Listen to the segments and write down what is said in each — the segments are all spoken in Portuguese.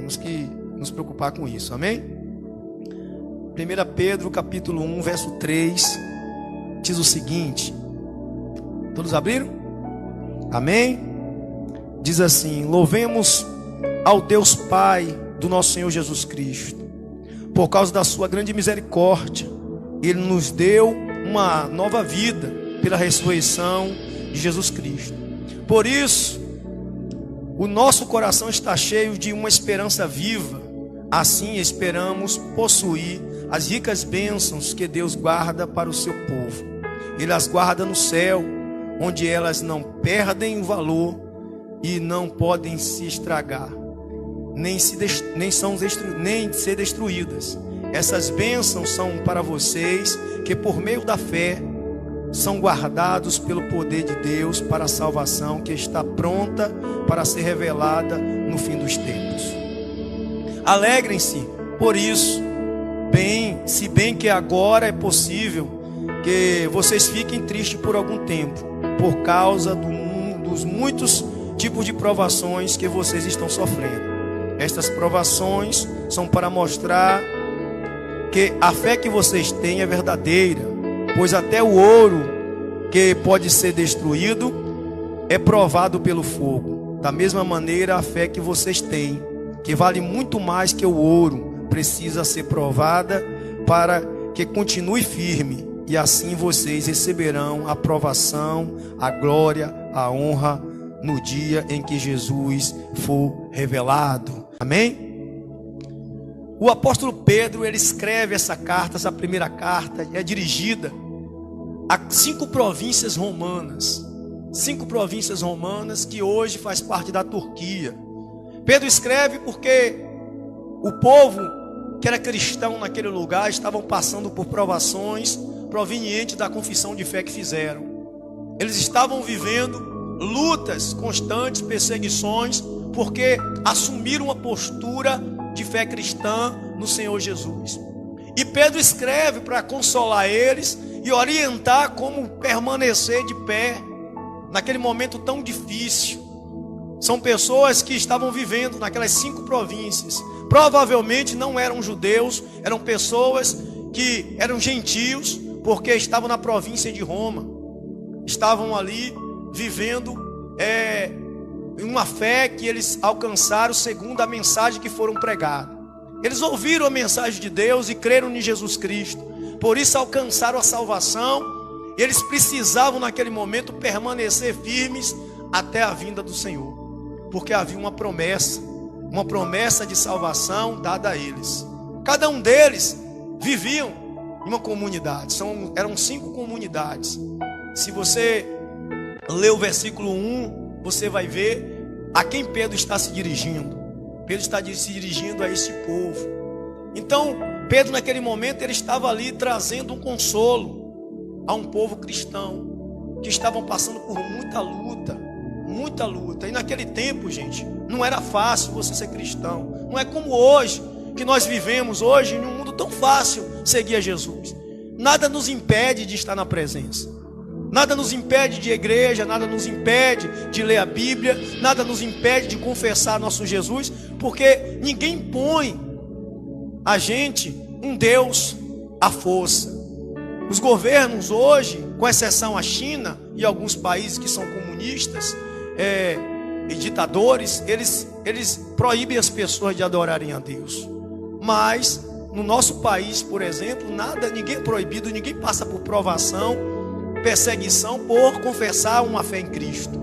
Temos que nos preocupar com isso, amém? 1 Pedro capítulo 1, verso 3, diz o seguinte. Todos abriram? Amém? Diz assim: louvemos ao Deus Pai do nosso Senhor Jesus Cristo. Por causa da sua grande misericórdia, Ele nos deu uma nova vida pela ressurreição de Jesus Cristo. Por isso, o nosso coração está cheio de uma esperança viva. Assim esperamos possuir as ricas bênçãos que Deus guarda para o seu povo. Ele as guarda no céu, onde elas não perdem o valor e não podem se estragar, nem ser destruídas. Essas bênçãos são para vocês que por meio da fé são guardados pelo poder de Deus para a salvação que está pronta para ser revelada no fim dos tempos. Alegrem-se por isso, se bem que agora é possível que vocês fiquem tristes por algum tempo, por causa dos muitos tipos de provações que vocês estão sofrendo. Estas provações são para mostrar que a fé que vocês têm é verdadeira, pois até o ouro que pode ser destruído é provado pelo fogo. Da mesma maneira, a fé que vocês têm, que vale muito mais que o ouro, precisa ser provada para que continue firme, e assim vocês receberão a aprovação, a glória, a honra no dia em que Jesus for revelado. Amém? O apóstolo Pedro, ele escreve essa carta, essa primeira carta, é dirigida a 5 províncias romanas. 5 províncias romanas que hoje faz parte da Turquia. Pedro escreve porque o povo que era cristão naquele lugar estavam passando por provações provenientes da confissão de fé que fizeram. Eles estavam vivendo lutas constantes, perseguições, porque assumiram uma postura de fé cristã no Senhor Jesus. E Pedro escreve para consolar eles e orientar como permanecer de pé naquele momento tão difícil. São pessoas que estavam vivendo naquelas 5 províncias. Provavelmente não eram judeus, eram pessoas que eram gentios, porque estavam na província de Roma. Estavam ali vivendo uma fé que eles alcançaram segundo a mensagem que foram pregados. Eles ouviram a mensagem de Deus e creram em Jesus Cristo. Por isso alcançaram a salvação. Eles precisavam naquele momento permanecer firmes até a vinda do Senhor, porque havia uma promessa de salvação dada a eles. Cada um deles viviam em uma comunidade. Eram 5 comunidades. Se você ler o versículo 1, você vai ver a quem Pedro está se dirigindo. Pedro está se dirigindo a esse povo. Então, Pedro naquele momento ele estava ali trazendo um consolo a um povo cristão que estavam passando por muita luta. E naquele tempo, gente, não era fácil você ser cristão. Não é como hoje, que nós vivemos hoje em um mundo tão fácil seguir a Jesus. Nada nos impede de estar na presença. Nada nos impede de igreja, nada nos impede de ler a Bíblia, nada nos impede de confessar nosso Jesus, porque ninguém impõe a gente um Deus à força. Os governos hoje, com exceção a China e alguns países que são comunistas e ditadores, eles proíbem as pessoas de adorarem a Deus. Mas no nosso país, por exemplo, ninguém é proibido, ninguém passa por provação, perseguição por confessar uma fé em Cristo.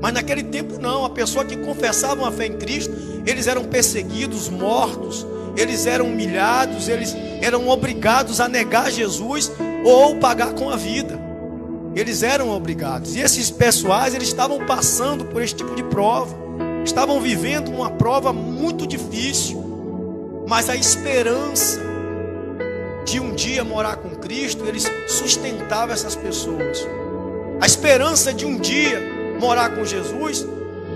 Mas naquele tempo não, a pessoa que confessava uma fé em Cristo, eles eram perseguidos, mortos, eles eram humilhados, eles eram obrigados a negar Jesus ou pagar com a vida. Eles eram obrigados. E esses pessoais, eles estavam passando por esse tipo de prova, estavam vivendo uma prova muito difícil, mas a esperança de um dia morar com Cristo, eles sustentavam essas pessoas. A esperança de um dia morar com Jesus,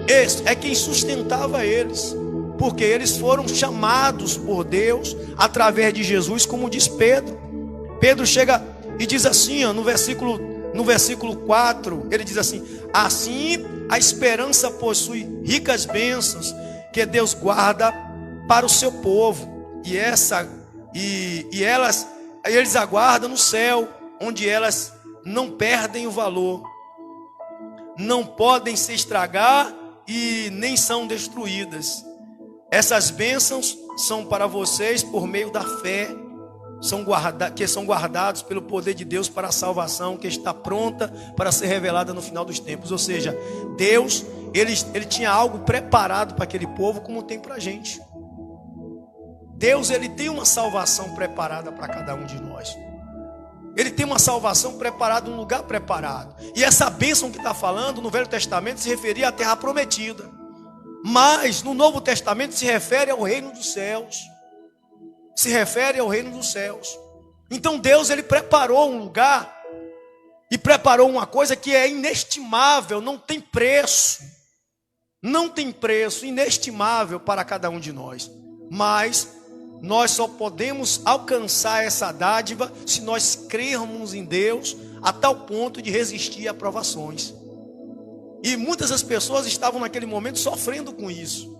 esse é quem sustentava eles, porque eles foram chamados por Deus através de Jesus, como diz Pedro. Pedro chega e diz assim, no versículo 4, ele diz assim: assim a esperança possui ricas bênçãos que Deus guarda para o seu povo. E eles aguardam no céu, onde elas não perdem o valor, não podem se estragar e nem são destruídas. Essas bênçãos são para vocês por meio da fé, que são guardados pelo poder de Deus para a salvação que está pronta para ser revelada no final dos tempos. Ou seja, Deus, ele tinha algo preparado para aquele povo, como tem para a gente. Deus, ele tem uma salvação preparada para cada um de nós. Ele tem uma salvação preparada, um lugar preparado. E essa bênção que está falando no Velho Testamento se referia à terra prometida. Mas no Novo Testamento se refere ao reino dos céus. Se refere ao reino dos céus. Então Deus, ele preparou um lugar e preparou uma coisa que é inestimável, não tem preço. Não tem preço, inestimável para cada um de nós. Mas nós só podemos alcançar essa dádiva se nós crermos em Deus a tal ponto de resistir a provações. E muitas das pessoas estavam naquele momento sofrendo com isso.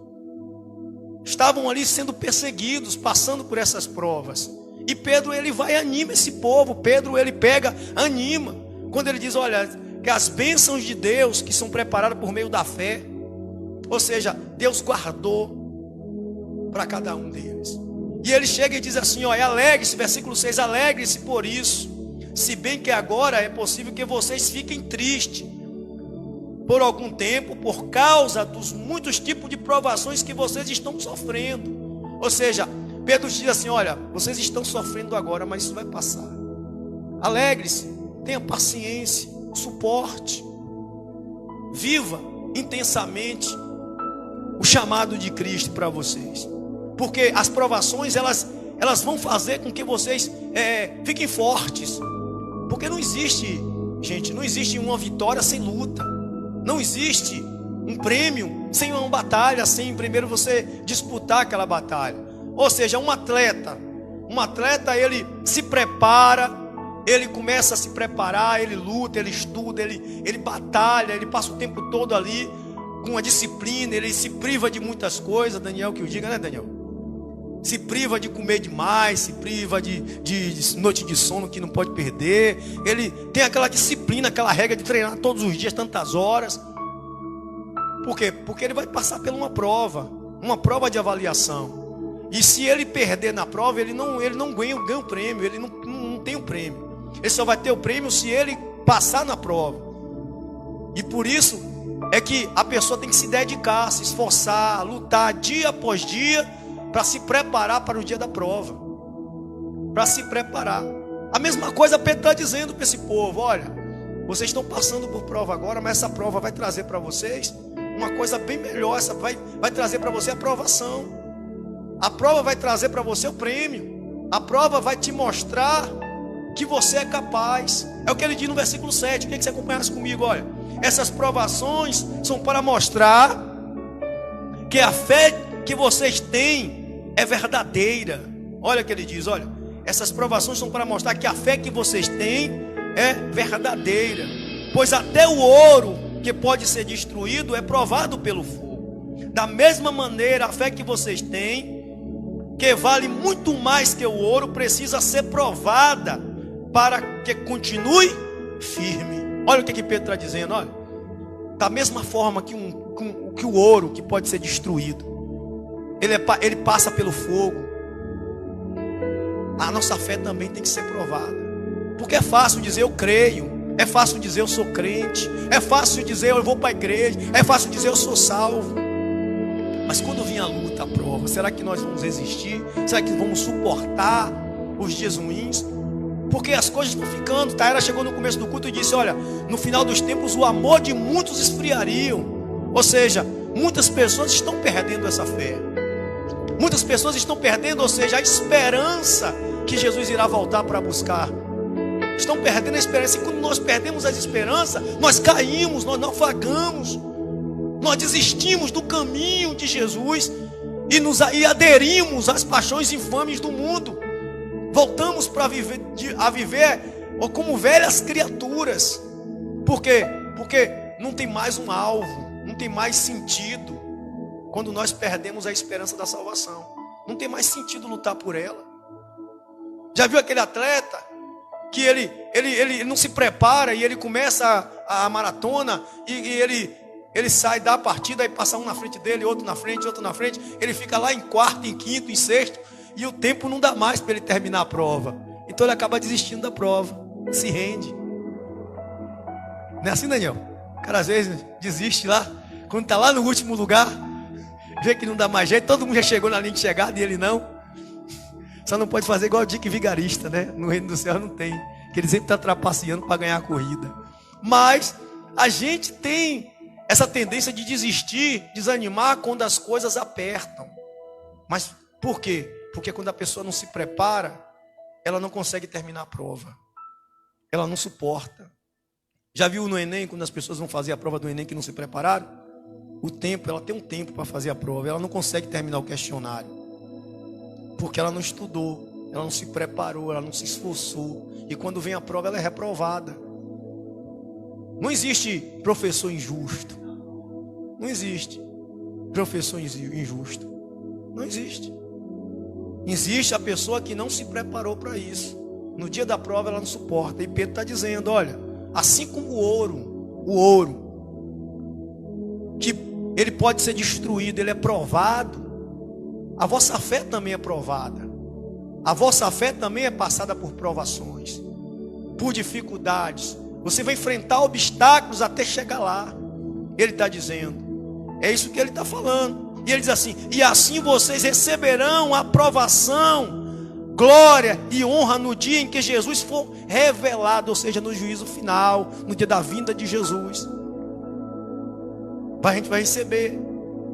Estavam ali sendo perseguidos, passando por essas provas. E Pedro, ele vai e anima esse povo. Pedro, ele pega, anima. Quando ele diz, olha, que as bênçãos de Deus que são preparadas por meio da fé, ou seja, Deus guardou para cada um deles. E ele chega e diz assim, ó, alegre-se, versículo 6, alegre-se por isso, se bem que agora é possível que vocês fiquem tristes por algum tempo, por causa dos muitos tipos de provações que vocês estão sofrendo. Ou seja, Pedro diz assim, olha, vocês estão sofrendo agora, mas isso vai passar. Alegre-se, tenha paciência, suporte, viva intensamente o chamado de Cristo para vocês. Porque as provações, elas vão fazer com que vocês fiquem fortes. Porque não existe, gente, não existe uma vitória sem luta. Não existe um prêmio sem uma batalha, sem primeiro você disputar aquela batalha. Ou seja, um atleta, ele se prepara, ele começa a se preparar, ele luta, ele estuda, ele batalha, ele passa o tempo todo ali com a disciplina, ele se priva de muitas coisas, Daniel que o diga, né, Daniel? Se priva de comer demais, se priva de noite de sono que não pode perder. Ele tem aquela disciplina, aquela regra de treinar todos os dias, tantas horas. Por quê? Porque ele vai passar por uma prova de avaliação. E se ele perder na prova, ele não ganha o prêmio, ele não tem o prêmio. Ele só vai ter o prêmio se ele passar na prova. E por isso é que a pessoa tem que se dedicar, se esforçar, lutar dia após dia, para se preparar para o dia da prova. Para se preparar. A mesma coisa Pedro está dizendo para esse povo, olha, vocês estão passando por prova agora, mas essa prova vai trazer para vocês uma coisa bem melhor. Essa vai trazer para você a aprovação. A prova vai trazer para você o prêmio. A prova vai te mostrar que você é capaz. É o que ele diz no versículo 7. Eu queria que você acompanhasse comigo, olha. Essas provações são para mostrar que a fé que vocês têm é verdadeira. Olha o que ele diz, olha, essas provações são para mostrar que a fé que vocês têm é verdadeira. Pois até o ouro que pode ser destruído é provado pelo fogo. Da mesma maneira, a fé que vocês têm, que vale muito mais que o ouro, precisa ser provada para que continue firme. Olha o que Pedro está dizendo, olha. Da mesma forma que o ouro que pode ser destruído, ele passa pelo fogo. A nossa fé também tem que ser provada. Porque é fácil dizer eu creio, é fácil dizer eu sou crente, é fácil dizer eu vou para a igreja, é fácil dizer eu sou salvo. Mas quando vir a luta, a prova, será que nós vamos resistir? Será que vamos suportar os dias ruins? Porque as coisas estão ficando. Taera chegou no começo do culto e disse, olha, no final dos tempos o amor de muitos esfriariam. Ou seja, muitas pessoas estão perdendo essa fé. Muitas pessoas estão perdendo, ou seja, a esperança que Jesus irá voltar para buscar. Estão perdendo a esperança. E quando nós perdemos a esperança, nós caímos, nós naufragamos. Nós desistimos do caminho de Jesus e aderimos às paixões infames do mundo. Voltamos a viver como velhas criaturas. Por quê? Porque não tem mais um alvo, não tem mais sentido quando nós perdemos a esperança da salvação. não tem mais sentido lutar por ela. Já viu aquele atleta que ele não se prepara e ele começa a maratona e ele sai da partida e passa um na frente dele, outro na frente, ele fica lá em quarto, em quinto, em sexto, e o tempo não dá mais para ele terminar a prova. Então ele acaba desistindo da prova, se rende. Não é assim, Daniel? O cara às vezes desiste lá, quando está lá no último lugar, vê que não dá mais jeito, todo mundo já chegou na linha de chegada e ele não. Só não pode fazer igual o Dick Vigarista, né? No reino do céu não tem, que ele sempre está trapaceando para ganhar a corrida. Mas a gente tem essa tendência de desistir, desanimar quando as coisas apertam. Mas por quê? Porque quando a pessoa não se prepara, ela não consegue terminar a prova. Ela não suporta. Já viu no Enem, quando as pessoas vão fazer a prova do Enem que não se prepararam? O tempo, ela tem um tempo para fazer a prova, ela não consegue terminar o questionário. Porque ela não estudou, ela não se preparou, ela não se esforçou. E quando vem a prova, ela é reprovada. Não existe professor injusto. Não existe professor injusto. Não existe. Existe a pessoa que não se preparou para isso. No dia da prova ela não suporta. E Pedro está dizendo, olha, assim como o ouro, que ele pode ser destruído, ele é provado. A vossa fé também é provada. A vossa fé também é passada por provações, por dificuldades. Você vai enfrentar obstáculos até chegar lá. Ele está dizendo, é isso que ele está falando. E ele diz assim, e assim vocês receberão aprovação, glória e honra no dia em que Jesus for revelado, ou seja, no juízo final, no dia da vinda de Jesus. A gente vai receber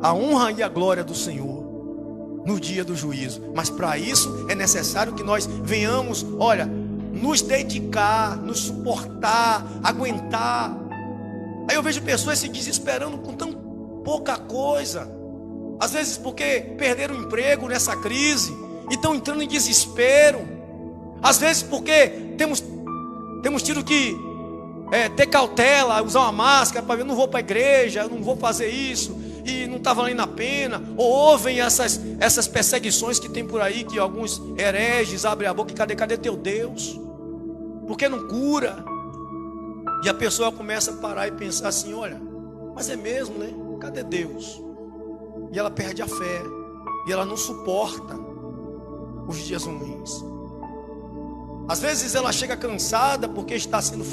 a honra e a glória do Senhor no dia do juízo. Mas para isso é necessário que nós venhamos, olha, nos dedicar, nos suportar, aguentar. Aí eu vejo pessoas se desesperando com tão pouca coisa. Às vezes porque perderam o emprego nessa crise e estão entrando em desespero. Às vezes porque temos tido que ter cautela, usar uma máscara para ver, não vou para a igreja, não vou fazer isso, e não está valendo a pena. Ou ouvem essas perseguições que tem por aí, que alguns hereges abrem a boca e cadê teu Deus? Por que não cura? E a pessoa começa a parar e pensar assim, olha, mas é mesmo, né? Cadê Deus? E ela perde a fé, e ela não suporta os dias ruins. Às vezes ela chega cansada porque está sendo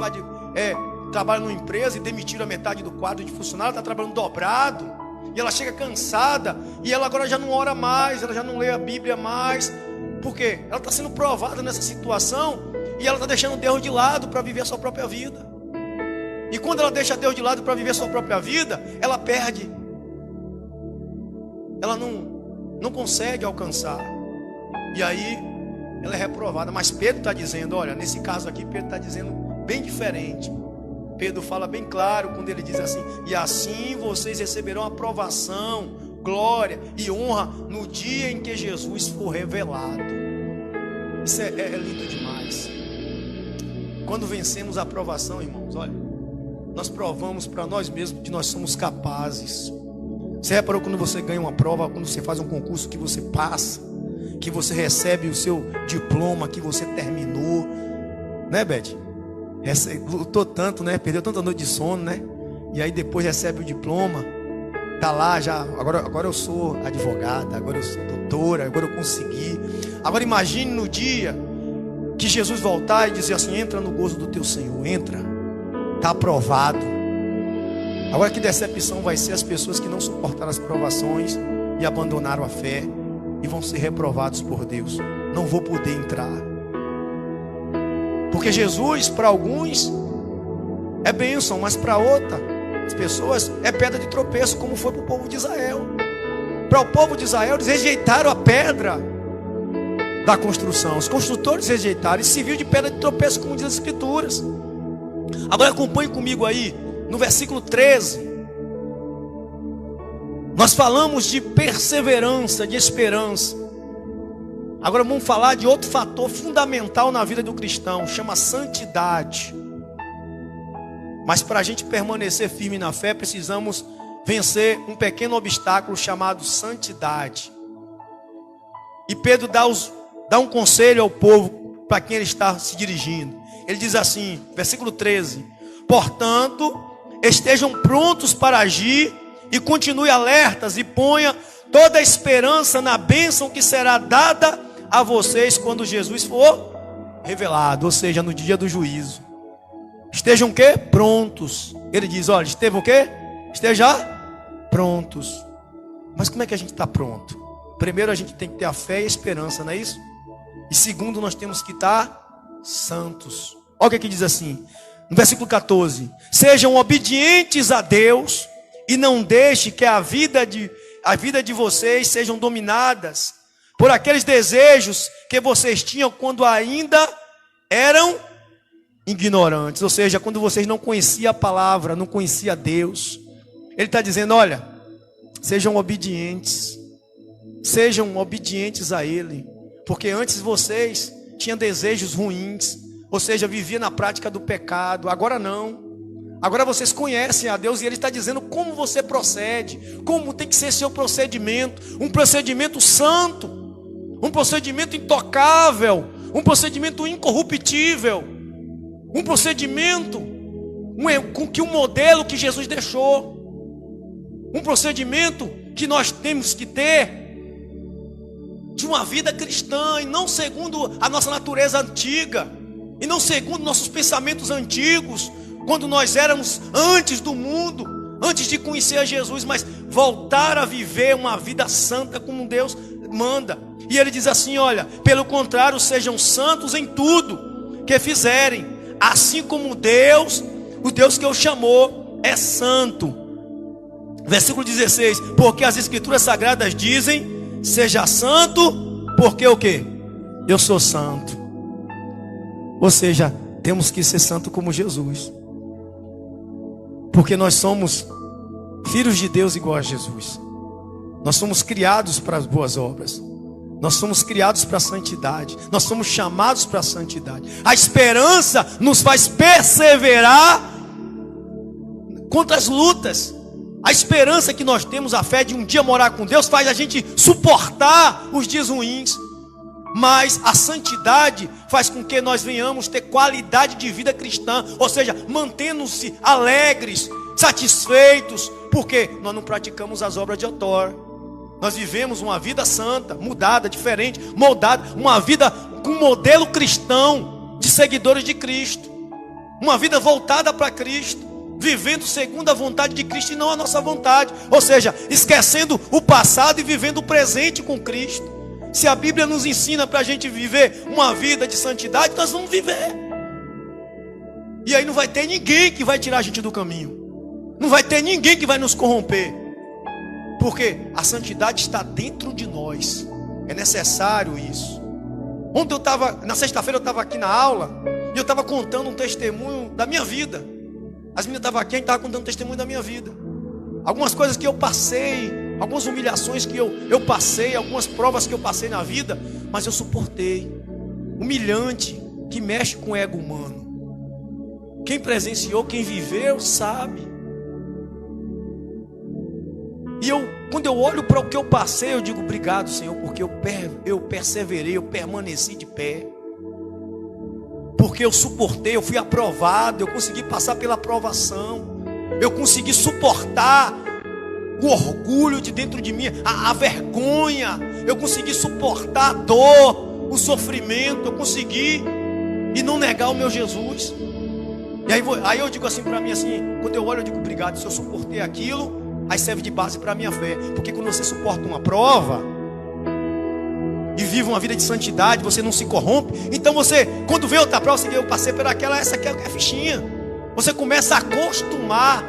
trabalha numa empresa e demitiram a metade do quadro de funcionário, está trabalhando dobrado, e ela chega cansada, e ela agora já não ora mais, ela já não lê a Bíblia mais. Por quê? Ela está sendo provada nessa situação, e ela está deixando Deus de lado para viver a sua própria vida. E quando ela deixa Deus de lado para viver a sua própria vida, ela perde. Ela não consegue alcançar. E aí ela é reprovada. Mas Pedro está dizendo, olha, nesse caso aqui Pedro está dizendo bem diferente. Pedro fala bem claro quando ele diz assim, e assim vocês receberão aprovação, glória e honra no dia em que Jesus for revelado. Isso é lindo demais. Quando vencemos a aprovação, irmãos, olha, nós provamos para nós mesmos que nós somos capazes. Você reparou quando você ganha uma prova, quando você faz um concurso que você passa, que você recebe o seu diploma, que você terminou, né, Beth? Lutou tanto, né? Perdeu tanta noite de sono, né? E aí depois recebe o diploma, tá lá já, agora eu sou advogada, agora eu sou doutora, agora eu consegui. Agora imagine no dia que Jesus voltar e dizer assim, entra no gozo do teu Senhor, entra, tá aprovado. Agora que decepção vai ser as pessoas que não suportaram as provações e abandonaram a fé e vão ser reprovados por Deus. Não vou poder entrar. Porque Jesus, para alguns, é bênção, mas para outras pessoas é pedra de tropeço, como foi para o povo de Israel. Para o povo de Israel, eles rejeitaram a pedra da construção. Os construtores rejeitaram e se viu de pedra de tropeço, como diz as Escrituras. Agora acompanhe comigo aí, no versículo 13. Nós falamos de perseverança, de esperança. Agora vamos falar de outro fator fundamental na vida do cristão, chama santidade. Mas para a gente permanecer firme na fé, precisamos vencer um pequeno obstáculo chamado santidade. E Pedro dá um conselho ao povo para quem ele está se dirigindo. Ele diz assim, versículo 13: portanto, estejam prontos para agir e continue alertas e ponha toda a esperança na bênção que será dada a vocês quando Jesus for revelado, ou seja, no dia do juízo. Estejam o quê? Prontos. Ele diz, olha, estejam o quê? Esteja prontos. Mas como é que a gente está pronto? Primeiro a gente tem que ter a fé e a esperança, não é isso? E segundo, nós temos que estar santos. Olha o que aqui diz assim, no versículo 14: sejam obedientes a Deus e não deixe que a vida de vocês sejam dominadas por aqueles desejos que vocês tinham quando ainda eram ignorantes. Ou seja, quando vocês não conheciam a palavra, não conheciam Deus. Ele está dizendo, olha, sejam obedientes a Ele. Porque antes vocês tinham desejos ruins, ou seja, viviam na prática do pecado. Agora não. Agora vocês conhecem a Deus e Ele está dizendo como você procede, como tem que ser seu procedimento. Um procedimento santo, um procedimento intocável, um procedimento incorruptível, um procedimento com que o modelo que Jesus deixou, um procedimento que nós temos que ter de uma vida cristã, e não segundo a nossa natureza antiga, e não segundo nossos pensamentos antigos, quando nós éramos antes do mundo, antes de conhecer a Jesus, mas voltar a viver uma vida santa como Deus manda. E ele diz assim, olha, pelo contrário, sejam santos em tudo que fizerem, assim como Deus, o Deus que o chamou, é santo. Versículo 16: porque as escrituras sagradas dizem, seja santo, porque o quê? Eu sou santo. Ou seja, temos que ser santo como Jesus, porque nós somos filhos de Deus igual a Jesus. Nós somos criados para as boas obras, nós somos criados para a santidade, nós somos chamados para a santidade. A esperança nos faz perseverar contra as lutas. A esperança que nós temos, a fé de um dia morar com Deus, faz a gente suportar os dias ruins. Mas a santidade faz com que nós venhamos ter qualidade de vida cristã, ou seja, mantendo-se alegres, satisfeitos, porque nós não praticamos as obras de outrora. Nós vivemos uma vida santa, mudada, diferente, moldada, uma vida com modelo cristão, de seguidores de Cristo, uma vida voltada para Cristo, vivendo segundo a vontade de Cristo e não a nossa vontade, ou seja, esquecendo o passado e vivendo o presente com Cristo. Se a Bíblia nos ensina para a gente viver uma vida de santidade, nós vamos viver. E aí não vai ter ninguém que vai tirar a gente do caminho, não vai ter ninguém que vai nos corromper, porque a santidade está dentro de nós. É necessário isso. Ontem na sexta-feira eu estava aqui na aula, e eu estava contando um testemunho da minha vida. As meninas estavam aqui, a gente estava contando um testemunho da minha vida. Algumas coisas que eu passei, algumas humilhações que eu passei, algumas provas que eu passei na vida, mas eu suportei. Humilhante, que mexe com o ego humano. Quem presenciou, quem viveu, sabe. E quando eu olho para o que eu passei, eu digo, obrigado, Senhor, porque eu perseverei, eu permaneci de pé. Porque eu suportei, eu fui aprovado, eu consegui passar pela aprovação, eu consegui suportar o orgulho de dentro de mim, a vergonha, eu consegui suportar a dor, o sofrimento, eu consegui, e não negar o meu Jesus. E aí eu digo assim para mim, assim, quando eu olho eu digo, obrigado, se eu suportei aquilo, aí serve de base para a minha fé. Porque quando você suporta uma prova e vive uma vida de santidade, você não se corrompe. Então você, quando vê outra prova, você diz, eu passei por aquela, essa aqui é a fichinha. Você começa a acostumar,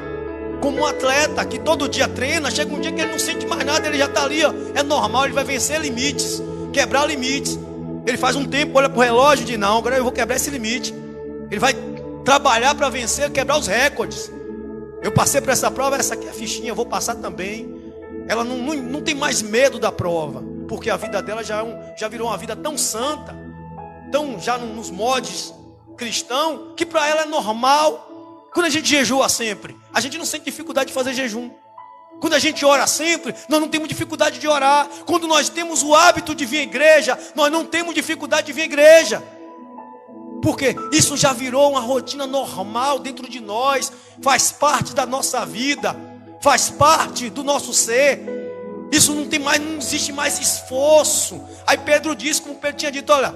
como um atleta que todo dia treina, chega um dia que ele não sente mais nada, ele já está ali, ó, é normal, ele vai vencer limites, quebrar limites. Ele faz um tempo, olha para o relógio e diz, não, agora eu vou quebrar esse limite. Ele vai trabalhar para vencer, quebrar os recordes. Eu passei por essa prova, essa aqui é a fichinha, eu vou passar também. Ela não tem mais medo da prova, porque a vida dela já virou uma vida tão santa, tão já nos modos cristãos, que para ela é normal. Quando a gente jejua sempre, a gente não sente dificuldade de fazer jejum. Quando a gente ora sempre, nós não temos dificuldade de orar. Quando nós temos o hábito de vir à igreja, nós não temos dificuldade de vir à igreja. Porque isso já virou uma rotina normal dentro de nós, faz parte da nossa vida, faz parte do nosso ser. Isso não existe mais esforço. Aí Pedro diz, como Pedro tinha dito, olha,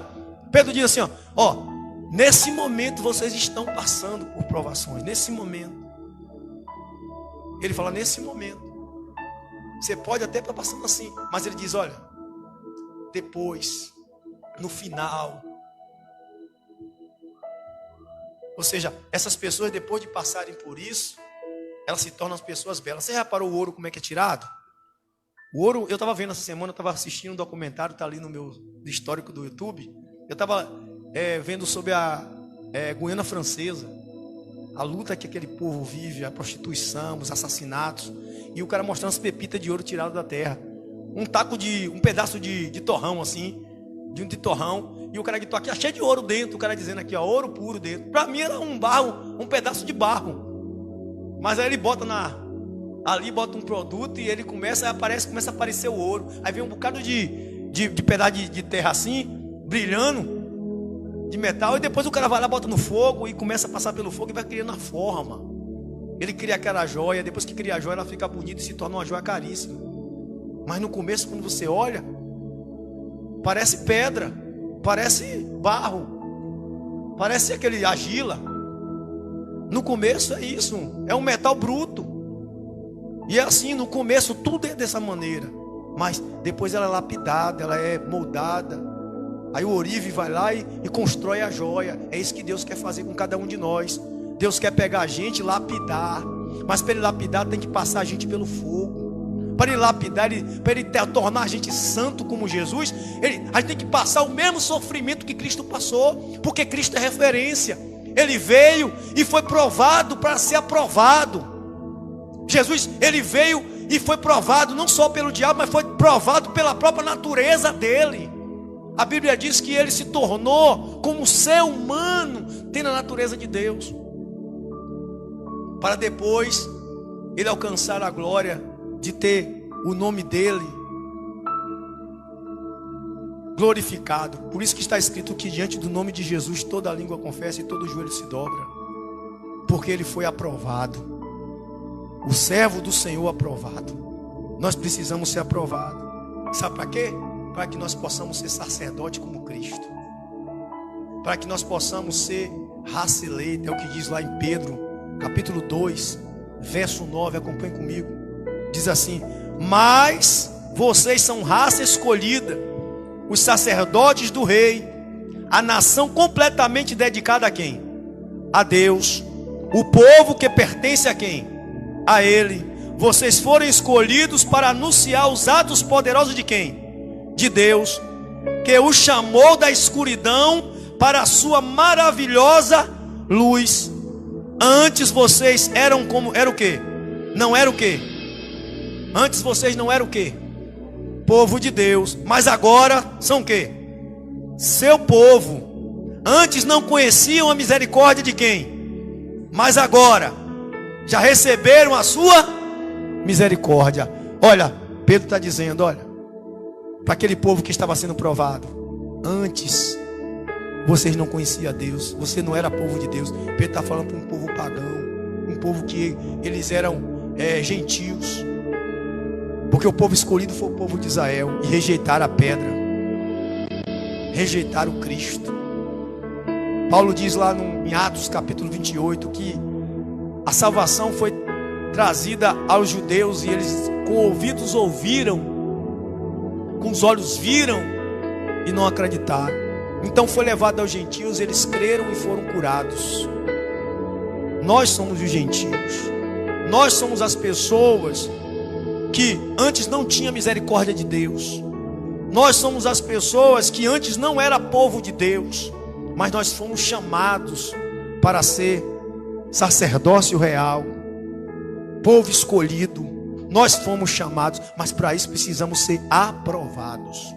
Pedro diz assim, ó, nesse momento vocês estão passando por provações, nesse momento. Ele fala, nesse momento. Você pode até estar passando assim, mas ele diz, olha, depois, no final. Ou seja, essas pessoas, depois de passarem por isso, elas se tornam pessoas belas. Você reparou o ouro como é que é tirado? O ouro, eu estava vendo essa semana, eu estava assistindo um documentário, está ali no meu histórico do YouTube. Eu estava vendo sobre a Guiana Francesa, a luta que aquele povo vive, a prostituição, os assassinatos, e o cara mostrando as pepitas de ouro tiradas da terra. Um pedaço de torrão assim, de torrão, e o cara gritou aqui, cheio de ouro dentro, o cara dizendo aqui, ó, ouro puro dentro. Para mim era um pedaço de barro. Mas aí ele bota ali bota um produto e ele começa a aparecer o ouro. Aí vem um bocado de pedaço de terra assim, brilhando, de metal, e depois o cara vai lá, bota no fogo e começa a passar pelo fogo e vai criando a forma. Ele cria aquela joia, depois que cria a joia, ela fica bonita e se torna uma joia caríssima. Mas no começo, quando você olha, parece pedra, parece barro, parece aquele argila. No começo é isso, é um metal bruto. E é assim, no começo tudo é dessa maneira. Mas depois ela é lapidada, ela é moldada. Aí o ourive vai lá e constrói a joia. É isso que Deus quer fazer com cada um de nós. Deus quer pegar a gente e lapidar. Mas para ele lapidar tem que passar a gente pelo fogo. Para ele lapidar, para ele tornar a gente santo como Jesus, a gente tem que passar o mesmo sofrimento que Cristo passou. Porque Cristo é referência. Ele veio e foi provado para ser aprovado. Jesus, ele veio e foi provado não só pelo diabo, mas foi provado pela própria natureza dele. A Bíblia diz que ele se tornou como ser humano, tendo a natureza de Deus, para depois ele alcançar a glória de ter o nome dele glorificado. Por isso que está escrito que diante do nome de Jesus toda língua confessa e todo joelho se dobra, porque ele foi aprovado. O servo do Senhor aprovado. Nós precisamos ser aprovados. Sabe para quê? Para que nós possamos ser sacerdote como Cristo. Para que nós possamos ser raça eleita. É o que diz lá em Pedro, capítulo 2, verso 9. Acompanhe comigo. Diz assim: mas vocês são raça escolhida, os sacerdotes do rei, a nação completamente dedicada a quem? A Deus. O povo que pertence a quem? A Ele. Vocês foram escolhidos para anunciar os atos poderosos de quem? De Deus, que os chamou da escuridão para a sua maravilhosa luz. Antes vocês era o quê? Não era o quê? Antes vocês não eram o quê? Povo de Deus. Mas agora são o quê? Seu povo. Antes não conheciam a misericórdia de quem? Mas agora já receberam a sua misericórdia. Olha, Pedro está dizendo, olha, para aquele povo que estava sendo provado, antes vocês não conheciam a Deus, você não era povo de Deus. Pedro está falando para um povo pagão, um povo que eles eram gentios, porque o povo escolhido foi o povo de Israel, e rejeitaram a pedra, rejeitaram o Cristo. Paulo diz lá em Atos capítulo 28 que a salvação foi trazida aos judeus e eles com ouvidos ouviram, com os olhos viram e não acreditaram. Então foi levado aos gentios, eles creram e foram curados. Nós somos os gentios. Nós somos as pessoas que antes não tinham misericórdia de Deus. Nós somos as pessoas que antes não era povo de Deus, mas nós fomos chamados para ser sacerdócio real, povo escolhido. Nós fomos chamados, mas para isso precisamos ser aprovados.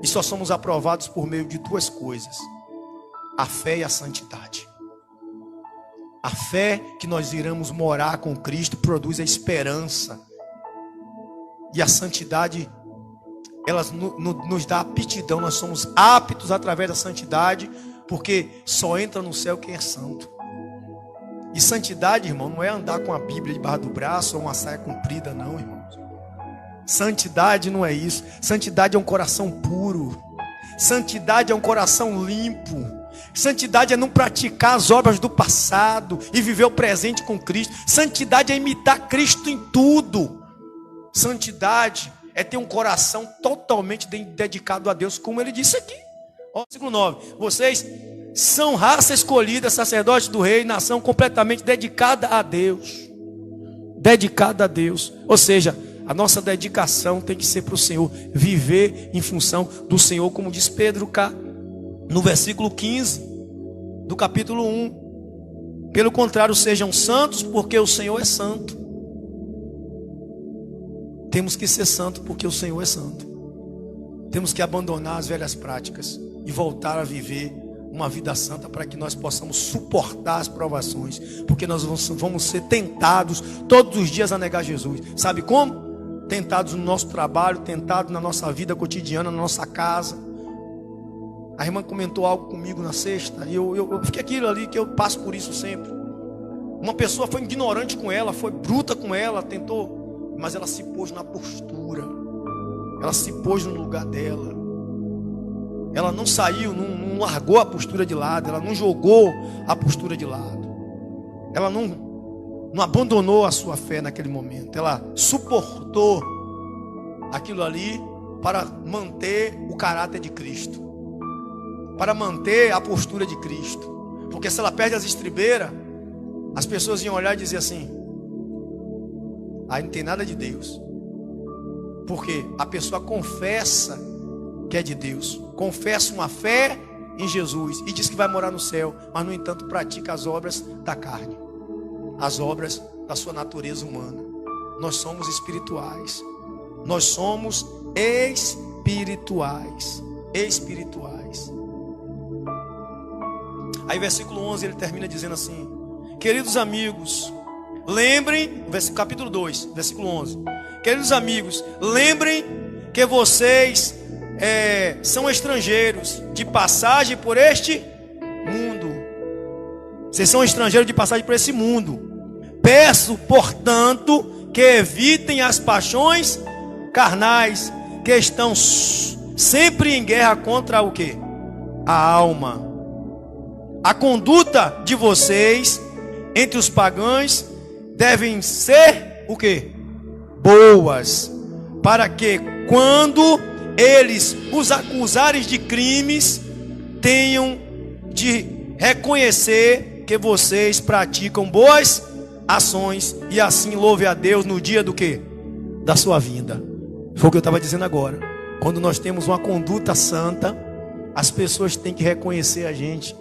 E só somos aprovados por meio de duas coisas: a fé e a santidade. A fé que nós iremos morar com Cristo produz a esperança E a santidade, ela nos dá aptidão. Nós somos aptos através da santidade, porque só entra no céu quem é santo. E santidade, irmão, não é andar com a Bíblia debaixo do braço ou uma saia comprida, não, irmãos. Santidade não é isso. Santidade é um coração puro. Santidade é um coração limpo. Santidade é não praticar as obras do passado e viver o presente com Cristo. Santidade é imitar Cristo em tudo. Santidade é ter um coração totalmente dedicado a Deus, como ele disse aqui. Ó, versículo 9. Vocês são raça escolhida, sacerdote do rei, nação completamente dedicada a Deus. Dedicada a Deus. Ou seja, a nossa dedicação tem que ser para o Senhor. Viver em função do Senhor, como diz Pedro cá, no versículo 15 do capítulo 1. Pelo contrário, sejam santos, porque o Senhor é santo. Temos que ser santo porque o Senhor é santo. Temos que abandonar as velhas práticas e voltar a viver uma vida santa, para que nós possamos suportar as provações, porque nós vamos ser tentados todos os dias a negar Jesus. Sabe como? Tentados no nosso trabalho, tentados na nossa vida cotidiana, na nossa casa. A irmã comentou algo comigo na sexta, e eu fiquei aquilo ali, que eu passo por isso sempre. Uma pessoa foi ignorante com ela, foi bruta com ela, tentou, mas ela se pôs na postura, ela se pôs no lugar dela. Ela não saiu, não largou a postura de lado, ela não jogou a postura de lado, ela não abandonou a sua fé naquele momento. Ela suportou aquilo ali para manter o caráter de Cristo, para manter a postura de Cristo. Porque se ela perde as estribeiras, as pessoas iam olhar e dizer assim: aí não tem nada de Deus. Porque a pessoa confessa que é de Deus, confessa uma fé em Jesus e diz que vai morar no céu, mas no entanto pratica as obras da carne, as obras da sua natureza humana. Nós somos espirituais. Nós somos espirituais. Espirituais. Aí versículo 11 ele termina dizendo assim: queridos amigos, lembrem, capítulo 2, versículo 11. Queridos amigos, lembrem que vocês são estrangeiros de passagem por este mundo. Vocês são estrangeiros de passagem por esse mundo. Peço, portanto, que evitem as paixões carnais, que estão sempre em guerra contra o quê? A alma. A conduta de vocês entre os pagãos devem ser o quê? Boas, para que quando eles os acusarem de crimes, tenham de reconhecer que vocês praticam boas ações, e assim louve a Deus no dia do quê? Da sua vinda. Foi o que eu estava dizendo agora. Quando nós temos uma conduta santa, as pessoas têm que reconhecer a gente.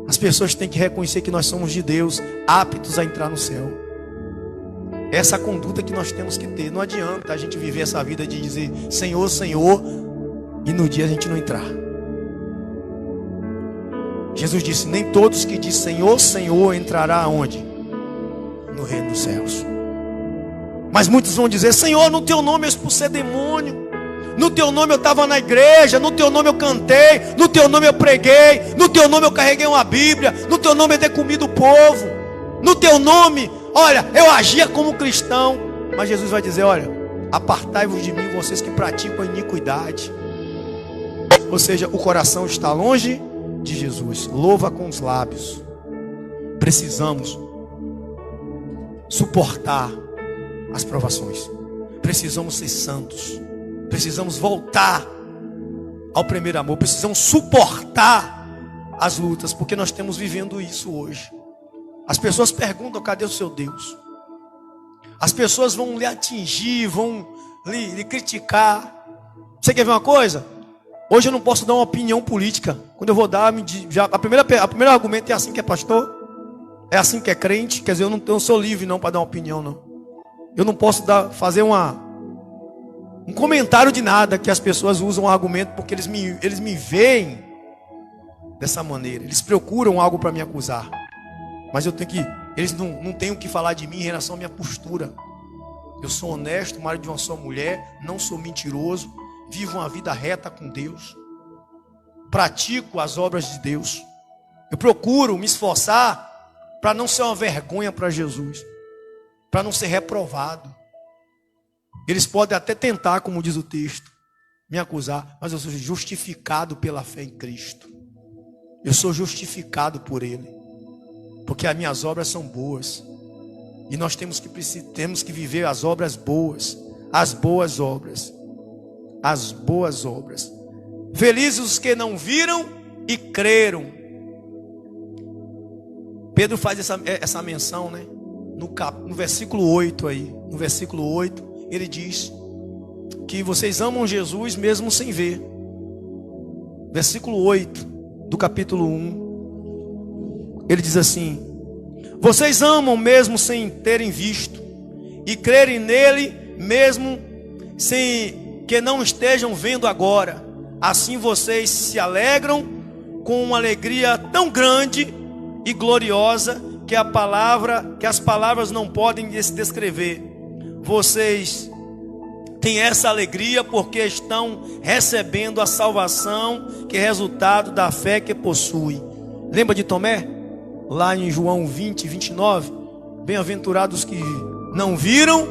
As pessoas têm que reconhecer que nós somos de Deus, aptos a entrar no céu. Essa conduta que nós temos que ter. Não adianta a gente viver essa vida de dizer Senhor, Senhor, e no dia a gente não entrar. Jesus disse: nem todos que dizem Senhor, Senhor entrará aonde? No reino dos céus. Mas muitos vão dizer: Senhor, no teu nome eu expulsei demônio, no teu nome eu estava na igreja, no teu nome eu cantei, no teu nome eu preguei, no teu nome eu carreguei uma Bíblia, no teu nome eu dei comida ao povo, no teu nome, olha, eu agia como cristão. Mas Jesus vai dizer: olha, apartai-vos de mim, vocês que praticam a iniquidade. Ou seja, o coração está longe de Jesus. Louva com os lábios. Precisamos suportar as provações. Precisamos ser santos. Precisamos voltar ao primeiro amor. Precisamos suportar as lutas, porque nós estamos vivendo isso hoje. As pessoas perguntam: cadê o seu Deus? As pessoas vão lhe atingir, vão lhe criticar. Você quer ver uma coisa? Hoje eu não posso dar uma opinião política. Quando eu vou dar, a primeiro argumento é assim que é pastor, é assim que é crente. Quer dizer, eu não sou livre não para dar uma opinião, não. Eu não posso fazer um comentário de nada, que as pessoas usam um argumento porque eles me veem dessa maneira. Eles procuram algo para me acusar. Mas eles não têm o que falar de mim em relação à minha postura. Eu sou honesto, marido de uma só mulher, não sou mentiroso, vivo uma vida reta com Deus, pratico as obras de Deus. Eu procuro me esforçar para não ser uma vergonha para Jesus, para não ser reprovado. Eles podem até tentar, como diz o texto, me acusar, mas eu sou justificado pela fé em Cristo. Eu sou justificado por Ele, porque as minhas obras são boas. E nós temos que viver as obras boas, as boas obras, as boas obras. Felizes os que não viram e creram. Pedro faz essa menção, né? No versículo 8 aí. No versículo 8, ele diz que vocês amam Jesus mesmo sem ver. Versículo 8 do capítulo 1. Ele diz assim: vocês amam mesmo sem terem visto, e crerem nele mesmo sem que não estejam vendo agora. Assim vocês se alegram com uma alegria tão grande e gloriosa que as palavras não podem descrever. Vocês têm essa alegria porque estão recebendo a salvação que é resultado da fé que possui. Lembra de Tomé? Lá em João 20, 29, bem-aventurados que não viram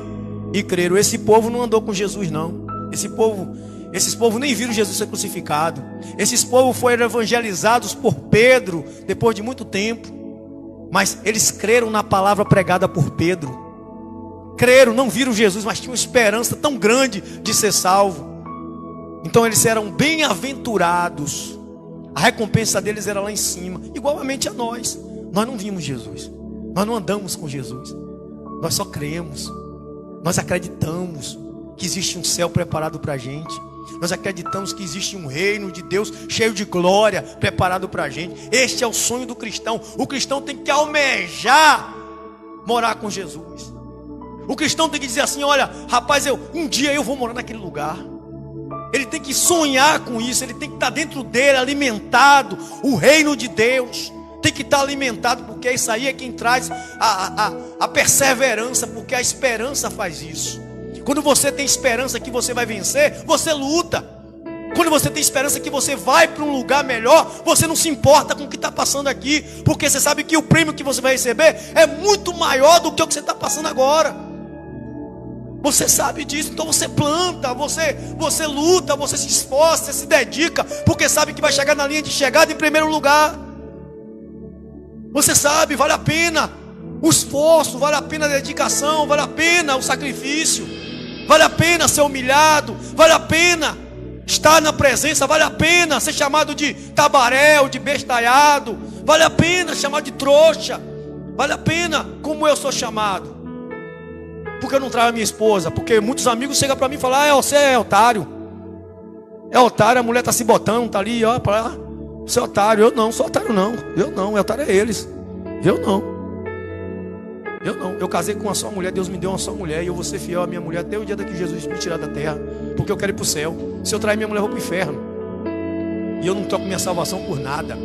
e creram. Esse povo não andou com Jesus, não. Esses povos nem viram Jesus ser crucificado. Esses povos foram evangelizados por Pedro depois de muito tempo, mas eles creram na palavra pregada por Pedro. Creram, não viram Jesus, mas tinham esperança tão grande de ser salvo. Então eles eram bem-aventurados. A recompensa deles era lá em cima, igualmente a nós. Nós não vimos Jesus, nós não andamos com Jesus, nós só cremos, nós acreditamos que existe um céu preparado para a gente, nós acreditamos que existe um reino de Deus cheio de glória preparado para a gente. Este é o sonho do cristão. O cristão tem que almejar morar com Jesus. O cristão tem que dizer assim: olha, rapaz, um dia eu vou morar naquele lugar. Ele tem que sonhar com isso, ele tem que estar dentro dele, alimentado. O reino de Deus tem que estar alimentado, porque isso aí é quem traz a perseverança, porque a esperança faz isso. Quando você tem esperança que você vai vencer, você luta. Quando você tem esperança que você vai para um lugar melhor, você não se importa com o que está passando aqui, porque você sabe que o prêmio que você vai receber é muito maior do que o que você está passando agora. Você sabe disso, então você planta, você luta, você se esforça, você se dedica, porque sabe que vai chegar na linha de chegada em primeiro lugar. Você sabe, vale a pena o esforço, vale a pena a dedicação, vale a pena o sacrifício, vale a pena ser humilhado, vale a pena estar na presença, vale a pena ser chamado de tabaréu, de bestalhado, vale a pena chamar de trouxa, vale a pena como eu sou chamado. Porque eu não trago a minha esposa? Porque muitos amigos chegam para mim e falam: você é otário. É otário, a mulher está se botando, está ali, ó, para lá. Você é otário. Eu não sou otário, não. Eu não, otário é eles. Eu não. Eu casei com uma só mulher, Deus me deu uma só mulher, e eu vou ser fiel à minha mulher até o dia que Jesus me tirar da terra, porque eu quero ir para o céu. Se eu trair minha mulher, eu vou para o inferno. E eu não troco minha salvação por nada,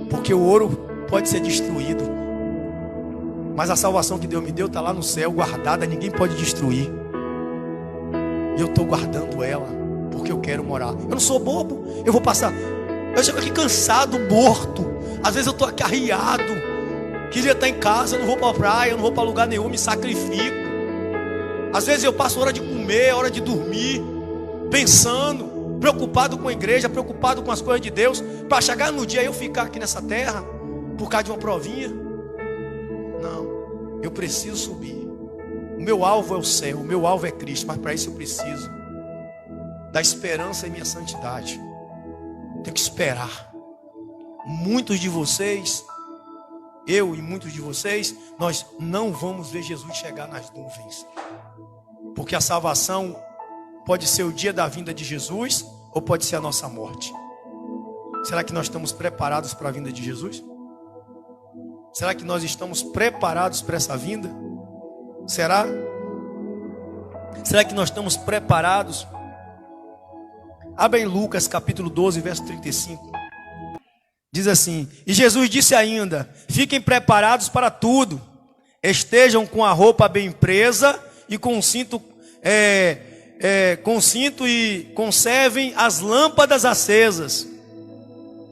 porque o ouro pode ser destruído, mas a salvação que Deus me deu está lá no céu, guardada, ninguém pode destruir. E eu estou guardando ela, porque eu quero morar. Eu não sou bobo, eu vou passar. Eu chego aqui cansado, morto. Às vezes eu estou aqui arriado. Queria estar em casa, eu não vou para a praia, eu não vou para lugar nenhum, me sacrifico. Às vezes eu passo hora de comer, hora de dormir, pensando, preocupado com a igreja, preocupado com as coisas de Deus, para chegar no dia eu ficar aqui nessa terra, por causa de uma provinha. Não, eu preciso subir. O meu alvo é o céu, o meu alvo é Cristo, mas para isso eu preciso da esperança em minha santidade. Tenho que esperar. Muitos de vocês, eu e muitos de vocês, nós não vamos ver Jesus chegar nas nuvens, porque a salvação pode ser o dia da vinda de Jesus, ou pode ser a nossa morte. Será que nós estamos preparados para a vinda de Jesus? Será que nós estamos preparados para essa vinda? Será? Será que nós estamos preparados? Abra em Lucas capítulo 12, verso 35. Diz assim: e Jesus disse ainda: fiquem preparados para tudo, estejam com a roupa bem presa e com o cinto com cinto e conservem as lâmpadas acesas.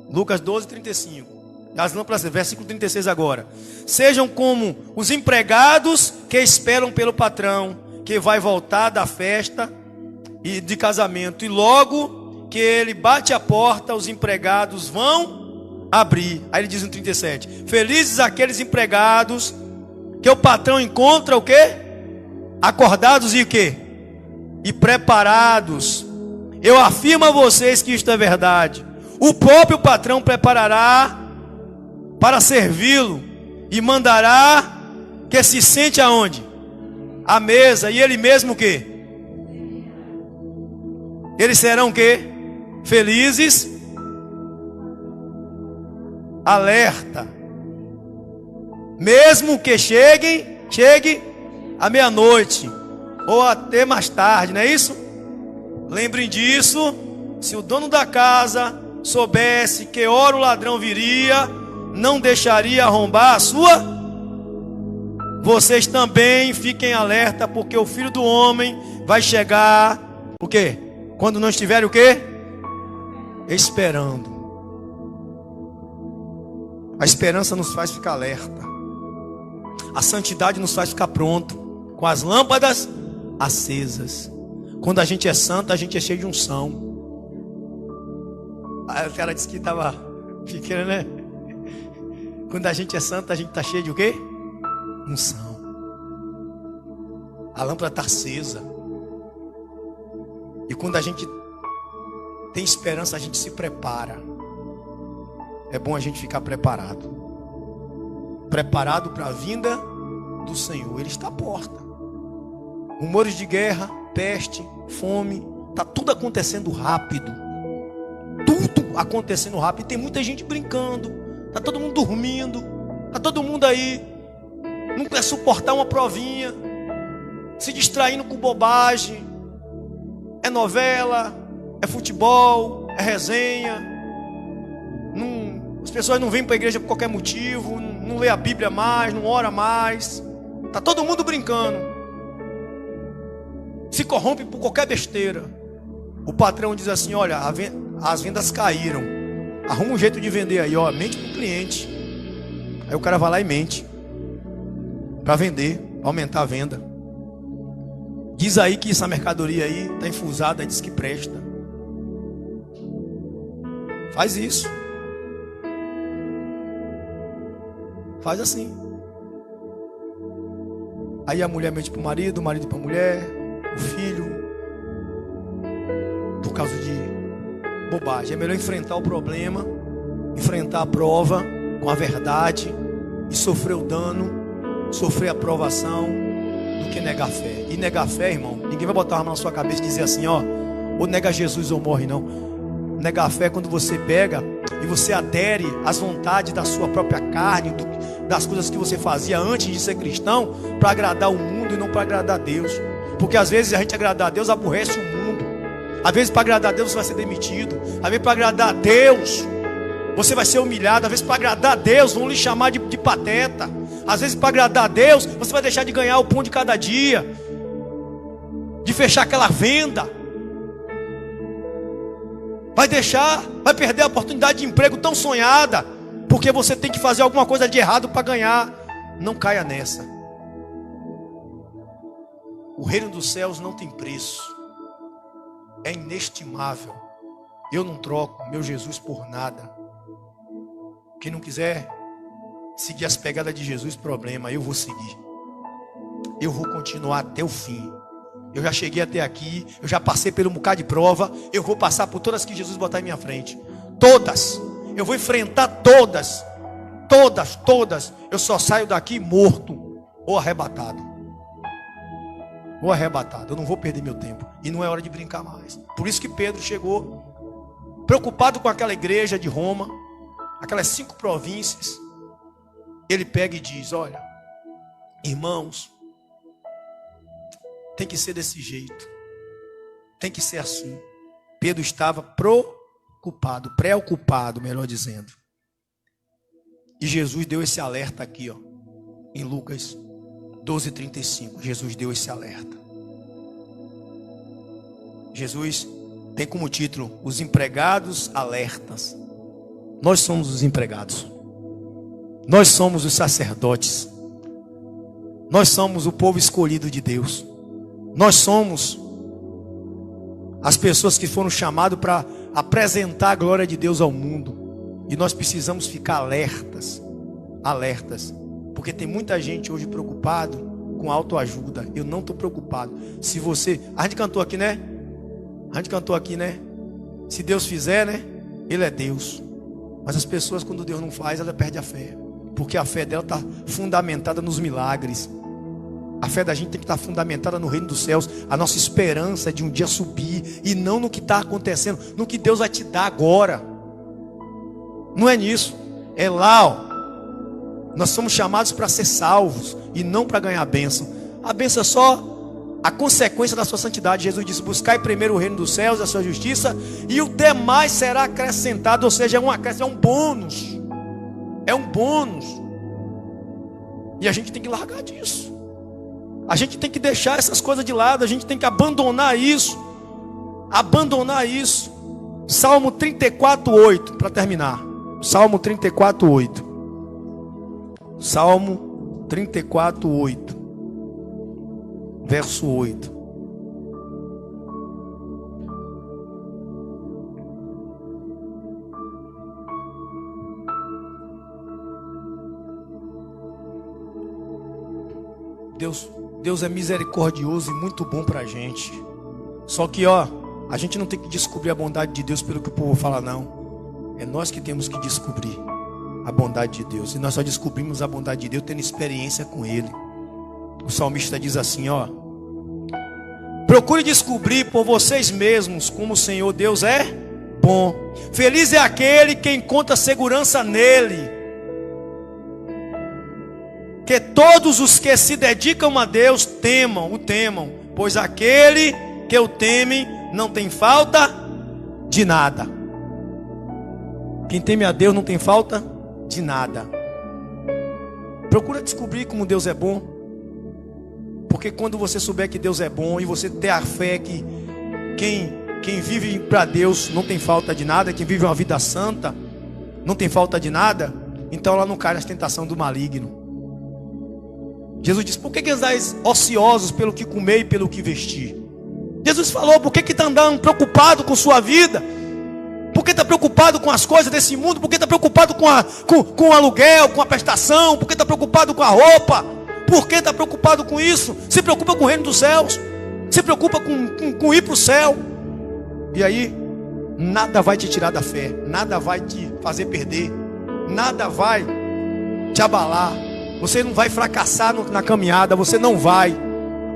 Lucas 12, 35. As lâmpadas, versículo 36 agora. Sejam como os empregados que esperam pelo patrão, que vai voltar da festa e de casamento, e logo que ele bate a porta, os empregados vão abrir. Aí ele diz no 37: felizes aqueles empregados que o patrão encontra o quê? Acordados e o quê? E preparados. Eu afirmo a vocês que isto é verdade. O próprio patrão preparará para servi-lo e mandará que se sente aonde? À mesa. E ele mesmo o quê? Eles serão o quê? Felizes. Alerta. Mesmo que chegue à meia-noite ou até mais tarde, não é isso? Lembrem disso. Se o dono da casa soubesse que hora o ladrão viria, não deixaria arrombar a sua. Vocês também fiquem alerta, porque o Filho do Homem vai chegar, o quê? Quando não estiver o quê? Esperando. A esperança nos faz ficar alerta. A santidade nos faz ficar pronto, com as lâmpadas acesas. Quando a gente é santo, a gente é cheio de unção. Aí o cara disse que estava pequeno, né? Quando a gente é santo, a gente está cheio de o quê? Unção. A lâmpada está acesa. E quando a gente tem esperança, a gente se prepara. É bom a gente ficar preparado. Preparado para a vinda do Senhor. Ele está à porta. Rumores de guerra, peste, fome. Está tudo acontecendo rápido. Tudo acontecendo rápido. E tem muita gente brincando. Está todo mundo dormindo. Está todo mundo aí. Não quer suportar uma provinha. Se distraindo com bobagem. É novela. É futebol. É resenha. As pessoas não vêm para a igreja por qualquer motivo. Não lê a Bíblia mais. Não ora mais. Está todo mundo brincando. Se corrompe por qualquer besteira. O patrão diz assim: olha, as vendas caíram. Arruma um jeito de vender aí, ó. Mente pro cliente. Aí o cara vai lá e mente. Para vender, pra aumentar a venda. Diz aí que essa mercadoria aí está infusada, diz que presta. Faz isso. Faz assim. Aí a mulher mente pro marido, o marido pra mulher, o filho. Por causa de bobagem. É melhor enfrentar o problema, enfrentar a prova com a verdade e sofrer o dano, sofrer a provação, do que negar fé. E negar fé, irmão, ninguém vai botar uma arma na sua cabeça e dizer assim, ó, ou nega Jesus ou morre, não. Negar fé é quando você pega e você adere às vontades da sua própria carne, das coisas que você fazia antes de ser cristão, para agradar o mundo e não para agradar a Deus. Porque às vezes a gente agradar a Deus aborrece o mundo. Às vezes para agradar a Deus você vai ser demitido. Às vezes para agradar a Deus você vai ser humilhado. Às vezes para agradar a Deus vão lhe chamar de pateta. Às vezes para agradar a Deus você vai deixar de ganhar o pão de cada dia, de fechar aquela venda. Vai perder a oportunidade de emprego tão sonhada, porque você tem que fazer alguma coisa de errado para ganhar. Não caia nessa. O reino dos céus não tem preço. É inestimável. Eu não troco meu Jesus por nada. Quem não quiser seguir as pegadas de Jesus, problema, eu vou seguir. Eu vou continuar até o fim. Eu já cheguei até aqui, eu já passei por um bocado de prova, eu vou passar por todas que Jesus botar em minha frente. Todas. Eu vou enfrentar todas. Todas. Eu só saio daqui morto ou arrebatado. Eu não vou perder meu tempo. E não é hora de brincar mais. Por isso que Pedro chegou preocupado com aquela igreja de Roma, aquelas 5 províncias. Ele pega e diz, olha, irmãos, tem que ser desse jeito. Tem que ser assim. Pedro estava preocupado, melhor dizendo. E Jesus deu esse alerta aqui, ó, em Lucas 12:35. Jesus deu esse alerta. Jesus tem como título: Os empregados alertas. Nós somos os empregados. Nós somos os sacerdotes. Nós somos o povo escolhido de Deus. Nós somos as pessoas que foram chamadas para apresentar a glória de Deus ao mundo. E nós precisamos ficar alertas. Alertas. Porque tem muita gente hoje preocupado com autoajuda. Eu não estou preocupado. Se você... A gente cantou aqui, né? A gente cantou aqui, né? Se Deus fizer, né? Ele é Deus. Mas as pessoas, quando Deus não faz, ela perde a fé. Porque a fé dela está fundamentada nos milagres. A fé da gente tem que estar fundamentada no reino dos céus. A nossa esperança é de um dia subir. E não no que está acontecendo. No que Deus vai te dar agora. Não é nisso. É lá, ó. Nós somos chamados para ser salvos. E não para ganhar a bênção. A bênção é só a consequência da sua santidade. Jesus disse: buscai primeiro o reino dos céus e a sua justiça, e o demais será acrescentado. Ou seja, é um bônus. É um bônus. E a gente tem que largar disso. A gente tem que deixar essas coisas de lado. A gente tem que abandonar isso. Abandonar isso. Salmo 34:8, para terminar. Salmo 34:8. Salmo 34:8. Verso 8. Deus é misericordioso e muito bom para a gente. Só que, ó, a gente não tem que descobrir a bondade de Deus pelo que o povo fala, não. É nós que temos que descobrir a bondade de Deus. E nós só descobrimos a bondade de Deus tendo experiência com Ele. O salmista diz assim, ó: procure descobrir por vocês mesmos como o Senhor Deus é bom. Feliz é aquele que encontra segurança nele. Que todos os que se dedicam a Deus o temam, pois aquele que o teme não tem falta de nada. Quem teme a Deus não tem falta de nada. Procura descobrir como Deus é bom. Porque quando você souber que Deus é bom e você ter a fé que quem vive para Deus não tem falta de nada, quem vive uma vida santa não tem falta de nada, então ela não cai na tentação do maligno. Jesus disse: por que andais ociosos pelo que comer e pelo que vestir? Jesus falou: por que está andando preocupado com sua vida? Por que está preocupado com as coisas desse mundo? Por que está preocupado com o aluguel, com a prestação? Por que está preocupado com a roupa? Por que está preocupado com isso? Se preocupa com o reino dos céus. Se preocupa com ir para o céu. E aí, nada vai te tirar da fé. Nada vai te fazer perder. Nada vai te abalar. Você não vai fracassar na caminhada. Você não vai.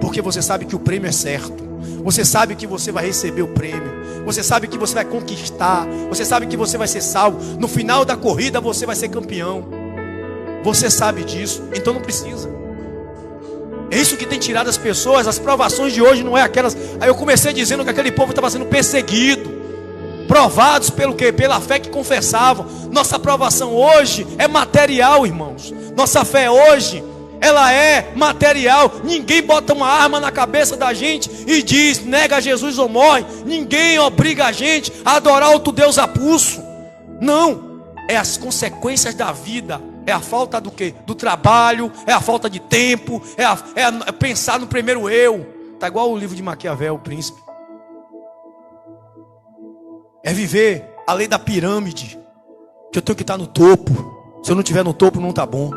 Porque você sabe que o prêmio é certo. Você sabe que você vai receber o prêmio. Você sabe que você vai conquistar. Você sabe que você vai ser salvo. No final da corrida você vai ser campeão. Você sabe disso. Então não precisa. É isso que tem tirado as pessoas. As provações de hoje não é aquelas. Aí eu comecei dizendo que aquele povo estava sendo perseguido. Provados pelo quê? Pela fé que confessavam. Nossa aprovação hoje é material, irmãos. Nossa fé hoje, ela é material. Ninguém bota uma arma na cabeça da gente e diz: nega Jesus ou morre. Ninguém obriga a gente a adorar outro Deus a pulso. Não. É as consequências da vida. É a falta do quê? Do trabalho. É a falta de tempo. É pensar no primeiro eu. Está igual o livro de Maquiavel, o príncipe. É viver a lei da pirâmide. Que eu tenho que estar no topo. Se eu não estiver no topo, não está bom.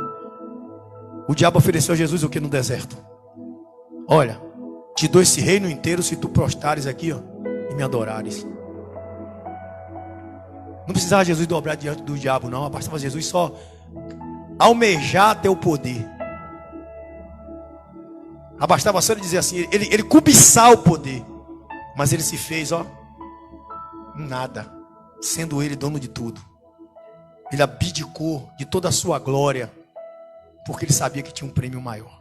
O diabo ofereceu a Jesus o que no deserto? Olha, te dou esse reino inteiro se tu prostrares aqui, ó, e me adorares. Não precisava Jesus dobrar diante do diabo, não. Bastava Jesus só almejar teu poder. Bastava só ele dizer assim, ele cobiçar o poder. Mas ele se fez, ó, nada, sendo ele dono de tudo. Ele abdicou de toda a sua glória, porque ele sabia que tinha um prêmio maior.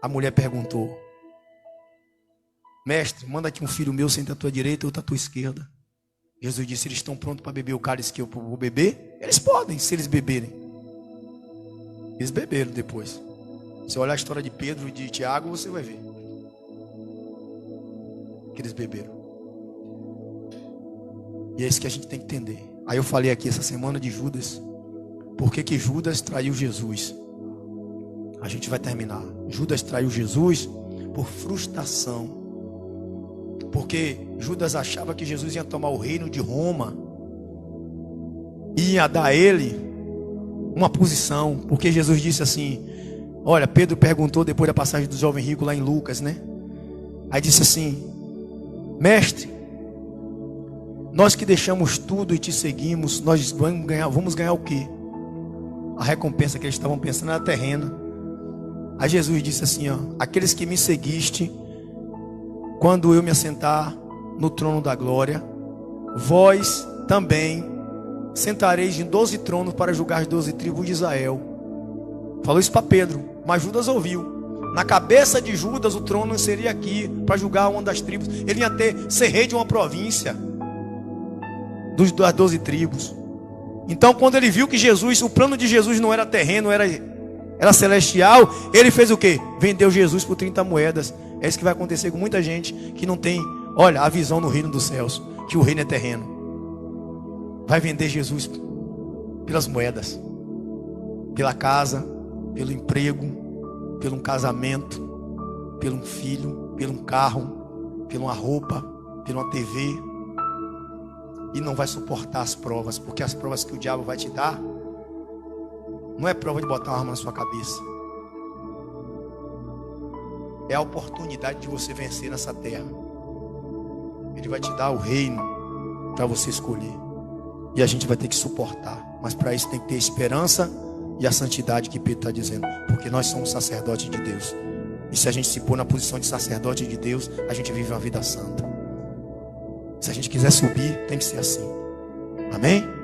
A mulher perguntou: mestre, manda aqui um filho meu, senta à tua direita e outro à tua esquerda. Jesus disse: eles estão prontos para beber o cálice que eu vou beber? Eles podem, se eles beberem. Eles beberam depois. Se olhar a história de Pedro e de Tiago, você vai ver que eles beberam. E é isso que a gente tem que entender. Aí eu falei aqui essa semana de Judas. Por que que Judas traiu Jesus? A gente vai terminar. Judas traiu Jesus por frustração. Porque Judas achava que Jesus ia tomar o reino de Roma. Ia dar a ele uma posição. Porque Jesus disse assim... Olha, Pedro perguntou depois da passagem do jovem rico lá em Lucas, né? Aí disse assim... Mestre, nós que deixamos tudo e te seguimos, nós vamos ganhar o quê? A recompensa que eles estavam pensando era terrena. Aí Jesus disse assim, ó, aqueles que me seguiste, quando eu me assentar no trono da glória, vós também sentareis em 12 tronos para julgar as 12 tribos de Israel. Falou isso para Pedro, mas Judas ouviu. Na cabeça de Judas o trono seria aqui, para julgar uma das tribos. Ele ia ser rei de uma província, das 12 tribos. Então quando ele viu que Jesus, o plano de Jesus não era terreno, era celestial, ele fez o quê? Vendeu Jesus por 30 moedas. É isso que vai acontecer com muita gente que não tem, olha, a visão no reino dos céus, que o reino é terreno. Vai vender Jesus pelas moedas, pela casa, pelo emprego, pelo um casamento, pelo um filho, pelo um carro, pela uma roupa, pela uma TV. E não vai suportar as provas, porque as provas que o diabo vai te dar não é prova de botar uma arma na sua cabeça. É a oportunidade de você vencer nessa terra. Ele vai te dar o reino para você escolher. E a gente vai ter que suportar. Mas para isso tem que ter esperança e a santidade que Pedro está dizendo. Porque nós somos sacerdotes de Deus. E se a gente se pôr na posição de sacerdote de Deus, a gente vive uma vida santa. Se a gente quiser subir, tem que ser assim. Amém?